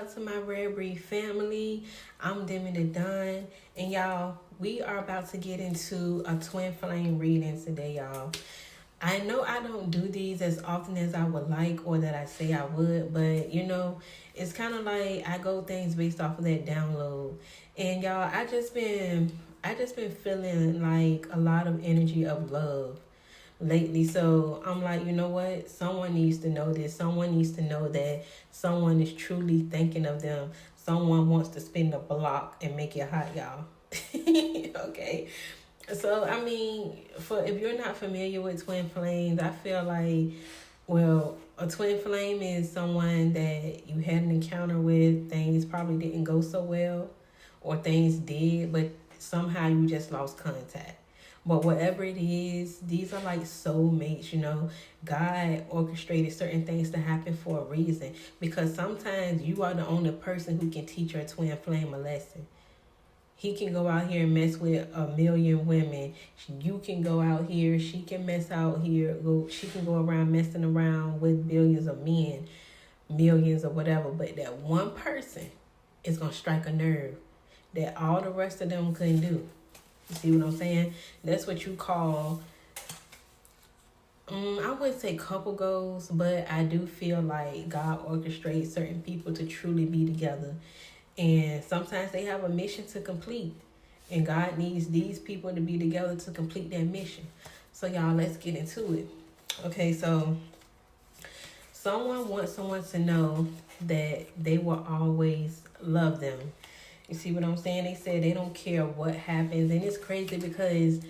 out to my Rare Breed family. I'm Demi the Dunn. And y'all, we are about to get into a twin flame reading today, y'all. I know I don't do these as often as I would like or that I say I would, but it's kind of like I go things based off of that download. And y'all, I just been feeling like a lot of energy of love lately. So I'm like, you know what? Someone needs to know this. Someone needs to know that someone is truly thinking of them. Someone wants to spin the block and make it hot, y'all. Okay. So I mean, for if you're not familiar with twin flames, I feel like, well, a twin flame is someone that you had an encounter with. Things probably didn't go so well, or things did, but somehow you just lost contact. But whatever it is, these are like soulmates. God orchestrated certain things to happen for a reason. Because sometimes you are the only person who can teach your twin flame a lesson. He can go out here and mess with a million women. You can go out here. She can mess out here. She can go around messing around with billions of men, millions or whatever. But that one person is going to strike a nerve that all the rest of them couldn't do. You see what I'm saying? That's what you call, I wouldn't say couple goals, but I do feel like God orchestrates certain people to truly be together. And sometimes they have a mission to complete. And God needs these people to be together to complete that mission. So y'all, let's get into it. Okay, so someone wants someone to know that they will always love them. You see what I'm saying? They said they don't care what happens. And it's crazy because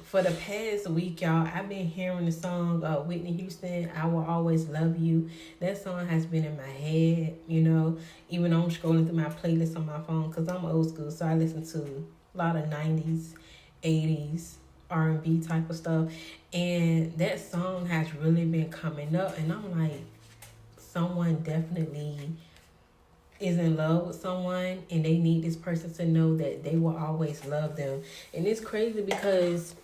for the past week, y'all, I've been hearing the song Whitney Houston, I Will Always Love You. That song has been in my head, even though I'm scrolling through my playlist on my phone because I'm old school. So I listen to a lot of 90s, 80s, R&B type of stuff. And that song has really been coming up. And I'm like, someone definitely is in love with someone and they need this person to know that they will always love them. And it's crazy because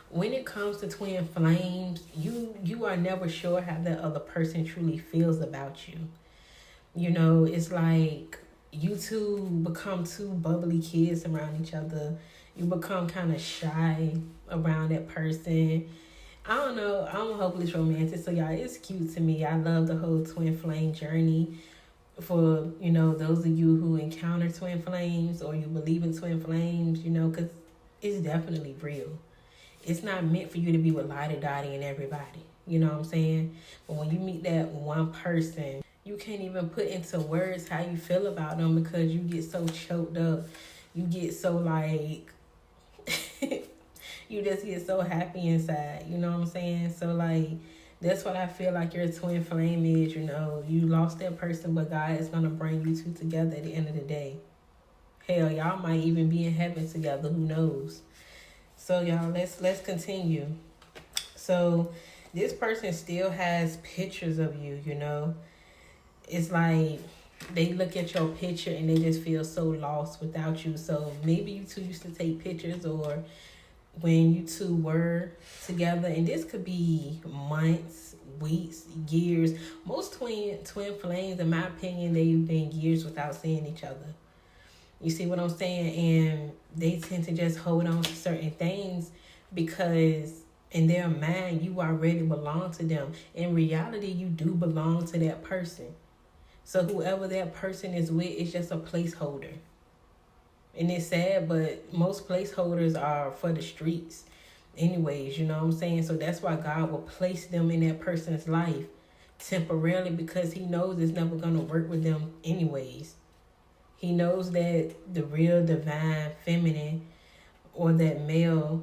when it comes to twin flames, you are never sure how that other person truly feels about you. It's like you two become two bubbly kids around each other. You become kind of shy around that person. I don't know. I'm a hopeless romantic, so y'all, it's cute to me. I love the whole twin flame journey. For those of you who encounter twin flames or you believe in twin flames, because it's definitely real. It's not meant for you to be with Lottie and everybody. You know what I'm saying? But when you meet that one person, you can't even put into words how you feel about them because you get so choked up. You get so like, you just get so happy inside. You know what I'm saying? So like, that's what I feel like your twin flame is. You lost that person, but God is going to bring you two together at the end of the day. Hell, y'all might even be in heaven together. Who knows? So y'all, let's continue. So this person still has pictures of you. It's like they look at your picture and they just feel so lost without you. So maybe you two used to take pictures, or when you two were together, and this could be months, weeks, years. Most twin flames, in my opinion, they've been years without seeing each other. You see what I'm saying? And they tend to just hold on to certain things because in their mind, you already belong to them. In reality, you do belong to that person. So whoever that person is with is just a placeholder. And it's sad, but most placeholders are for the streets anyways, you know what I'm saying? So that's why God will place them in that person's life temporarily, because he knows it's never going to work with them anyways. He knows that the real divine feminine or that male,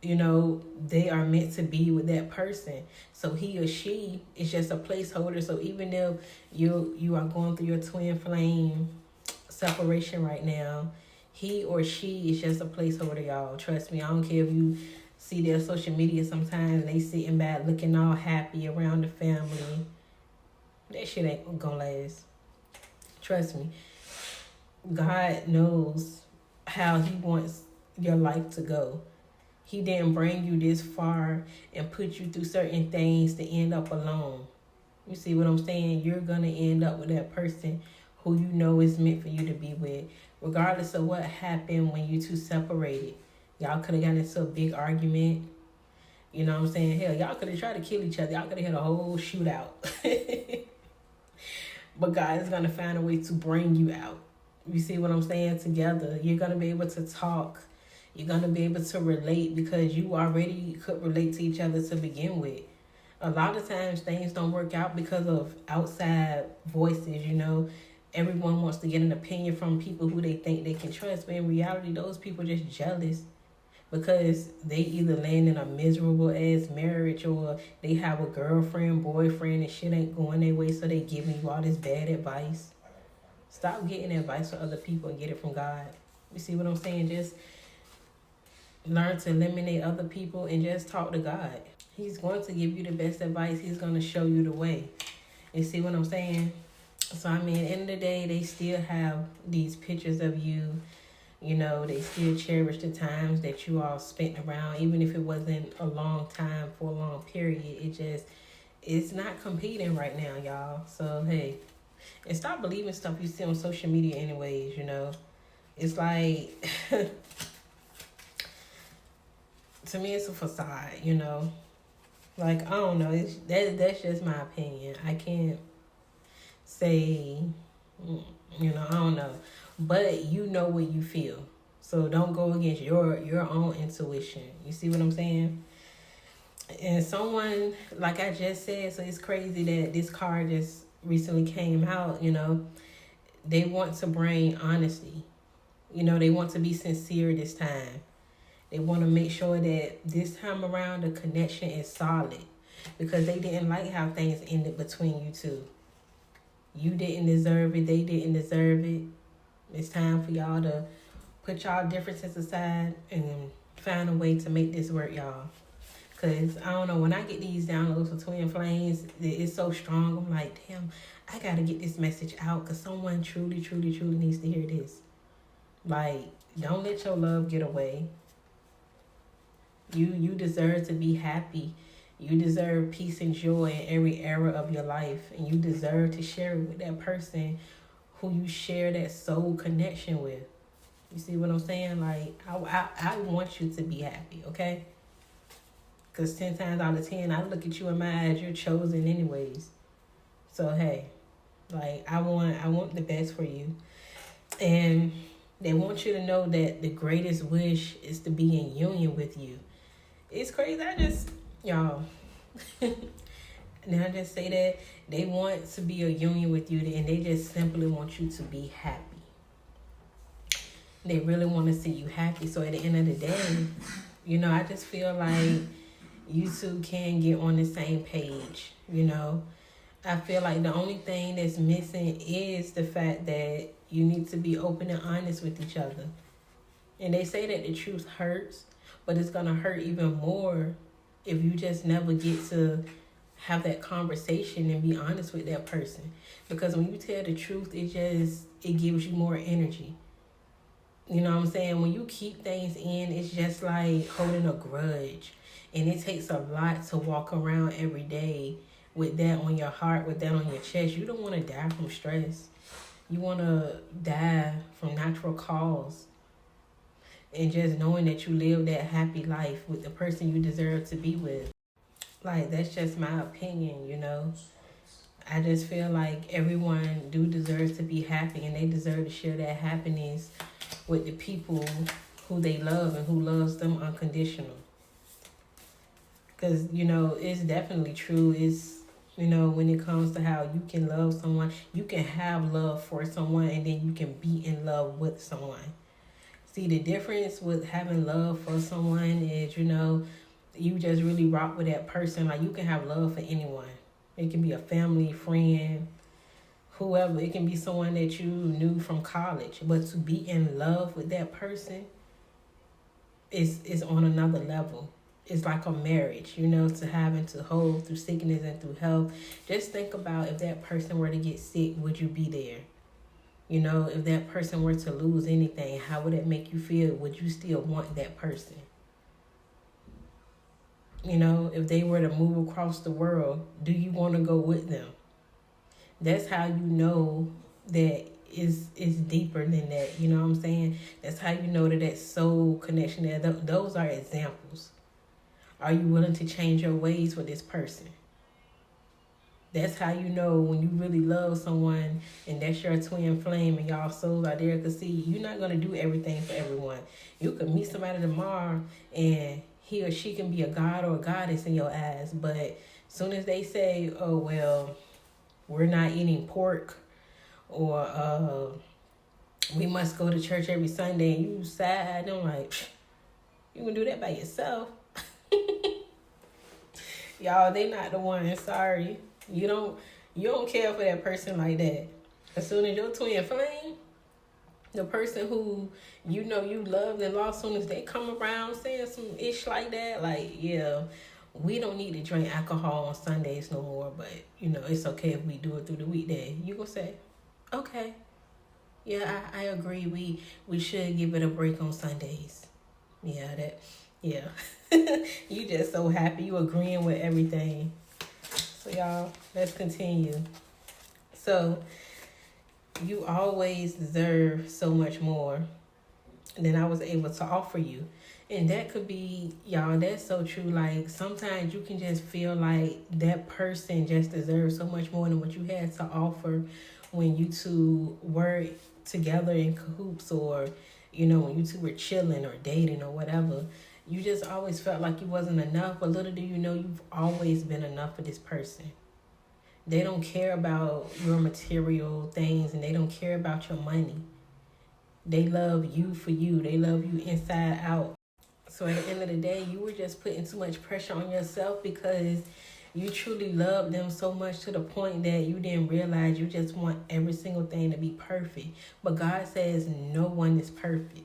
they are meant to be with that person. So he or she is just a placeholder. So even if you are going through your twin flame separation right now, he or she is just a placeholder, y'all. Trust me. I don't care if you see their social media sometimes and they sitting back looking all happy around the family. That shit ain't gonna last. Trust me. God knows how he wants your life to go. He didn't bring you this far and put you through certain things to end up alone. You see what I'm saying? You're going to end up with that person who you know is meant for you to be with. Regardless of what happened when you two separated. Y'all could have gotten into a big argument. You know what I'm saying? Hell, y'all could have tried to kill each other. Y'all could have had a whole shootout. But God is going to find a way to bring you out. You see what I'm saying? Together. You're going to be able to talk. You're going to be able to relate because you already could relate to each other to begin with. A lot of times things don't work out because of outside voices, you know. Everyone wants to get an opinion from people who they think they can trust. But in reality, those people are just jealous because they either land in a miserable ass marriage or they have a girlfriend, boyfriend, and shit ain't going their way, so they giving you all this bad advice. Stop getting advice from other people and get it from God. You see what I'm saying? Just learn to eliminate other people and just talk to God. He's going to give you the best advice. He's going to show you the way. You see what I'm saying? So, I mean, at the end of the day, they still have these pictures of you. You know, they still cherish the times that you all spent around, even if it wasn't a long time for a long period. It's not competing right now, y'all. So, hey, and stop believing stuff you see on social media anyways, you know. It's like, to me, it's a facade, you know. Like, I don't know. That's just my opinion. I can't say, you know, I don't know. But you know what you feel. So don't go against your own intuition. You see what I'm saying? And someone, like I just said, so it's crazy that this card just recently came out, you know. They want to bring honesty. You know, they want to be sincere this time. They want to make sure that this time around the connection is solid. Because they didn't like how things ended between you two. You didn't deserve it. They didn't deserve it. It's time for y'all to put y'all differences aside and find a way to make this work, y'all. Because, I don't know, when I get these downloads for Twin Flames, it's so strong. I'm like, damn, I got to get this message out because someone truly, truly, truly needs to hear this. Like, don't let your love get away. You deserve to be happy. You deserve peace and joy in every era of your life. And you deserve to share it with that person who you share that soul connection with. You see what I'm saying? Like, I want you to be happy, okay? Because 10 times out of 10, I look at you in my eyes, you're chosen anyways. So, hey, like, I want the best for you. And they want you to know that the greatest wish is to be in union with you. It's crazy. Y'all, and I just say that they want to be a union with you and they just simply want you to be happy. They really want to see you happy. So at the end of the day, you know, I just feel like you two can get on the same page, you know. I feel like the only thing that's missing is the fact that you need to be open and honest with each other. And they say that the truth hurts, but it's going to hurt even more if you just never get to have that conversation and be honest with that person. Because when you tell the truth, it gives you more energy. You know what I'm saying? When you keep things in, it's just like holding a grudge. And it takes a lot to walk around every day with that on your heart, with that on your chest. You don't want to die from stress. You want to die from natural cause. And just knowing that you live that happy life with the person you deserve to be with. Like, that's just my opinion, you know. I just feel like everyone deserves to be happy, and they deserve to share that happiness with the people who they love and who loves them unconditional. Because, you know, it's definitely true. It's, you know, when it comes to how you can love someone, you can have love for someone and then you can be in love with someone. See, the difference with having love for someone is, you know, you just really rock with that person. Like, you can have love for anyone. It can be a family, friend, whoever. It can be someone that you knew from college. But to be in love with that person is on another level. It's like a marriage, you know, to having to hold through sickness and through health. Just think about if that person were to get sick, would you be there? You know, if that person were to lose anything, how would it make you feel? Would you still want that person? You know, if they were to move across the world, do you want to go with them? That's how you know that is deeper than that. You know what I'm saying? That's how you know that soul connection there. Those are examples. Are you willing to change your ways with this person? That's how you know when you really love someone and that's your twin flame and y'all souls are there. Because, see, you're not going to do everything for everyone. You could meet somebody tomorrow and he or she can be a god or a goddess in your eyes. But soon as they say, oh, well, we're not eating pork, or we must go to church every Sunday, and you sad, I'm like, you can do that by yourself. Y'all, they not the one. Sorry. You don't care for that person like that. As soon as your twin flame, the person who you know you loved and lost, soon as they come around saying some ish like that, like, yeah, we don't need to drink alcohol on Sundays no more, but it's okay if we do it through the weekday. You gonna say, okay, yeah, I agree. We should give it a break on Sundays. Yeah. You just so happy you agreeing with everything. So y'all, let's continue. So you always deserve so much more than I was able to offer you. And that could be, y'all, that's so true. Like, sometimes you can just feel like that person just deserves so much more than what you had to offer when you two were together in cahoots, or, when you two were chilling or dating or whatever. You just always felt like you wasn't enough. But little do you know, you've always been enough for this person. They don't care about your material things, and they don't care about your money. They love you for you. They love you inside out. So at the end of the day, you were just putting too much pressure on yourself because you truly loved them so much to the point that you didn't realize you just want every single thing to be perfect. But God says no one is perfect.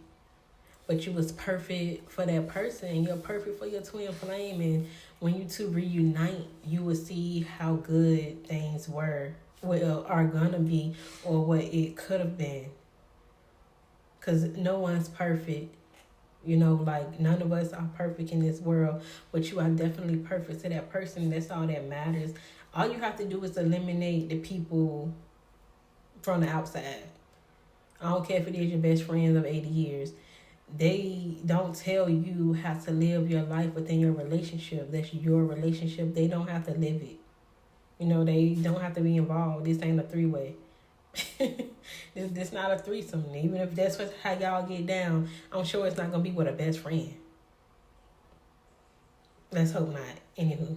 But you was perfect for that person, and you're perfect for your twin flame. And when you two reunite, you will see how good things were, are gonna be, or what it could have been. Because no one's perfect. Like, none of us are perfect in this world, but you are definitely perfect to that person. That's all that matters. All you have to do is eliminate the people from the outside. I don't care if it is your best friends of 80 years. They don't tell you how to live your life within your relationship. That's your relationship. They don't have to live it. They don't have to be involved. This ain't a three-way. This not a threesome. Even if that's how y'all get down, I'm sure it's not gonna be with a best friend. Let's hope not. Anywho,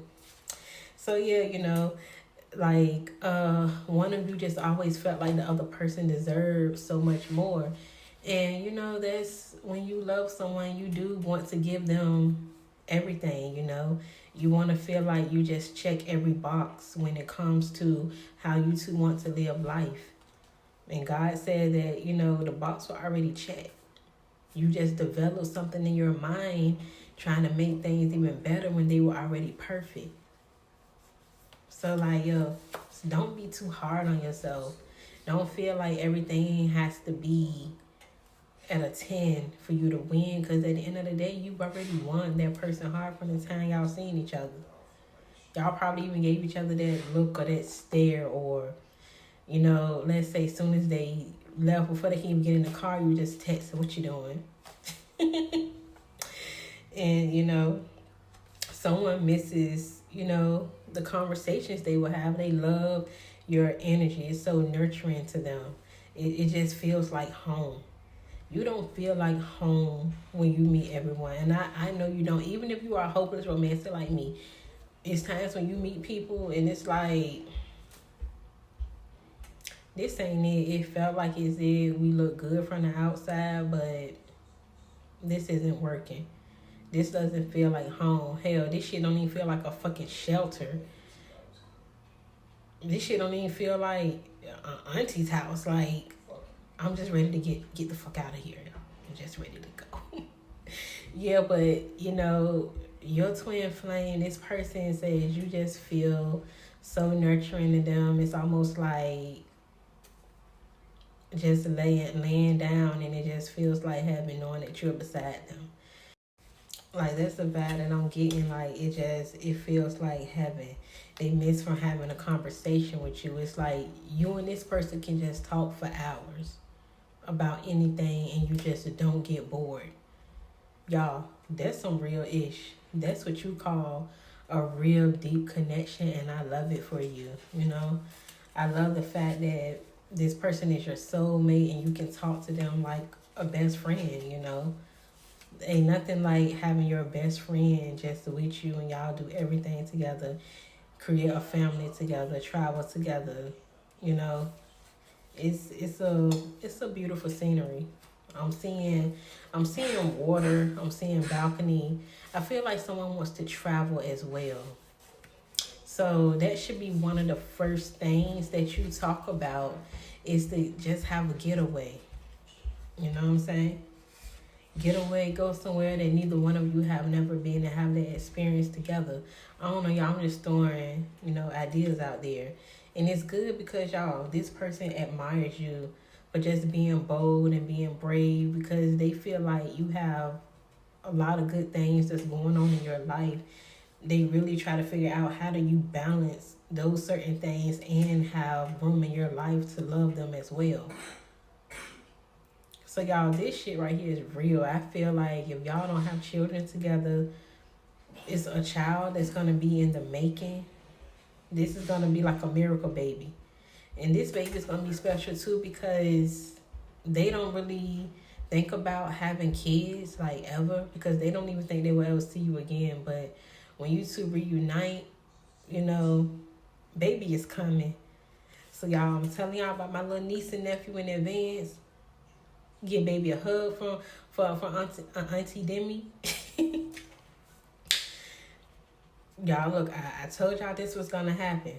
so yeah, like one of you just always felt like the other person deserved so much more. And that's when you love someone, you do want to give them everything. You want to feel like you just check every box when it comes to how you two want to live life. And God said that, the box were already checked. You just developed something in your mind trying to make things even better when they were already perfect. So, like, don't be too hard on yourself. Don't feel like everything has to be at a 10 for you to win. Because at the end of the day, you've already won that person hard from the time y'all seen each other. Y'all probably even gave each other that look or that stare, or let's say as soon as they left, before they can even get in the car, you just text, what you doing? And, someone misses, the conversations they will have. They love your energy. It's so nurturing to them. It just feels like home. You don't feel like home when you meet everyone. And I know you don't. Even if you are a hopeless romantic like me, it's times when you meet people and it's like, this ain't it. It felt like it's it. We look good from the outside, but this isn't working. This doesn't feel like home. Hell, this shit don't even feel like a fucking shelter. This shit don't even feel like auntie's house. Like, I'm just ready to get the fuck out of here. I'm just ready to go. Yeah, but, your twin flame, this person says you just feel so nurturing to them. It's almost like just laying down, and it just feels like having, knowing that you're beside them. Like, that's the vibe that I'm getting. Like, it feels like heaven. They miss from having a conversation with you. It's like you and this person can just talk for hours about anything and you just don't get bored. Y'all, that's some real ish. That's what you call a real deep connection, and I love it for you. You know, I love the fact that this person is your soulmate and you can talk to them like a best friend, you know. Ain't nothing like having your best friend just with you and y'all do everything together, create a family together, travel together, you know. It's a beautiful scenery. I'm seeing water, I'm seeing balcony. I feel like someone wants to travel as well. So that should be one of the first things that you talk about, is to just have a getaway. You know what I'm saying? Get away, go somewhere that neither one of you have never been, and have that experience together. I don't know, y'all. I'm just throwing, ideas out there. And it's good because, y'all, this person admires you for just being bold and being brave, because they feel like you have a lot of good things that's going on in your life. They really try to figure out how do you balance those certain things and have room in your life to love them as well. So, y'all, this shit right here is real. I feel like if y'all don't have children together, it's a child that's going to be in the making. This is going to be like a miracle baby. And this baby is going to be special too, because they don't really think about having kids like ever, because they don't even think they will ever see you again. But when you two reunite, baby is coming. So, y'all, I'm telling y'all about my little niece and nephew in advance. Give baby a hug from Auntie Demi. Y'all, look, I told y'all this was gonna happen.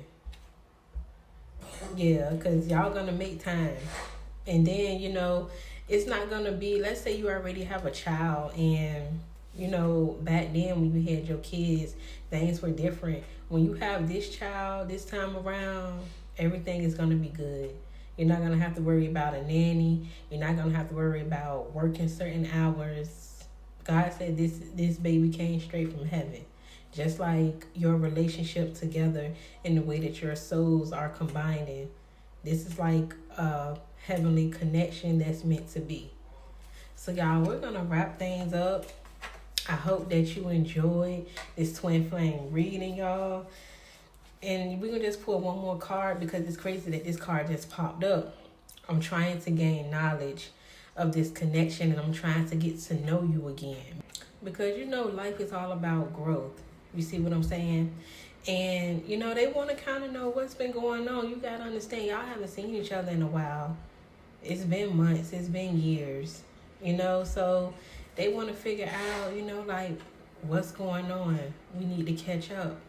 Yeah, because y'all gonna make time. And then, it's not gonna be, let's say you already have a child, and back then when you had your kids, things were different. When you have this child this time around, everything is gonna be good. You're not going to have to worry about a nanny. You're not going to have to worry about working certain hours. God said this baby came straight from heaven. Just like your relationship together and the way that your souls are combining. This is like a heavenly connection that's meant to be. So, y'all, we're going to wrap things up. I hope that you enjoyed this twin flame reading, y'all. And we're going to just pull one more card, because it's crazy that this card just popped up. I'm trying to gain knowledge of this connection, and I'm trying to get to know you again. Because, life is all about growth. You see what I'm saying? And, they want to kind of know what's been going on. You got to understand, y'all haven't seen each other in a while. It's been months. It's been years. So they want to figure out, what's going on. We need to catch up.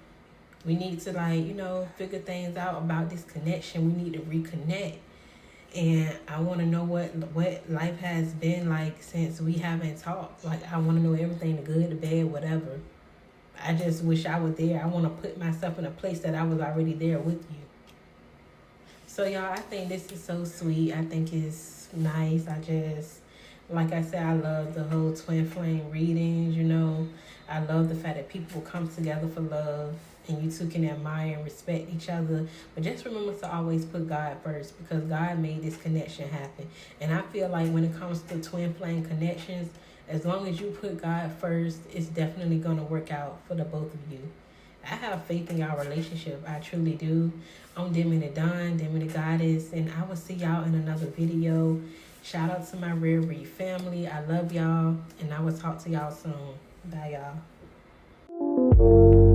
We need to, figure things out about this connection. We need to reconnect. And I want to know what life has been like since we haven't talked. Like, I want to know everything, the good, the bad, whatever. I just wish I was there. I want to put myself in a place that I was already there with you. So, y'all, I think this is so sweet. I think it's nice. Like I said, I love the whole twin flame readings, I love the fact that people come together for love, and you two can admire and respect each other. But just remember to always put God first, because God made this connection happen. And I feel like when it comes to twin flame connections, as long as you put God first, it's definitely going to work out for the both of you. I have faith in y'all relationship. I truly do. I'm Demi the Don, Demi the Goddess, and I will see y'all in another video. Shout out to my Rare Read family. I love y'all, and I will talk to y'all soon. Bye, y'all.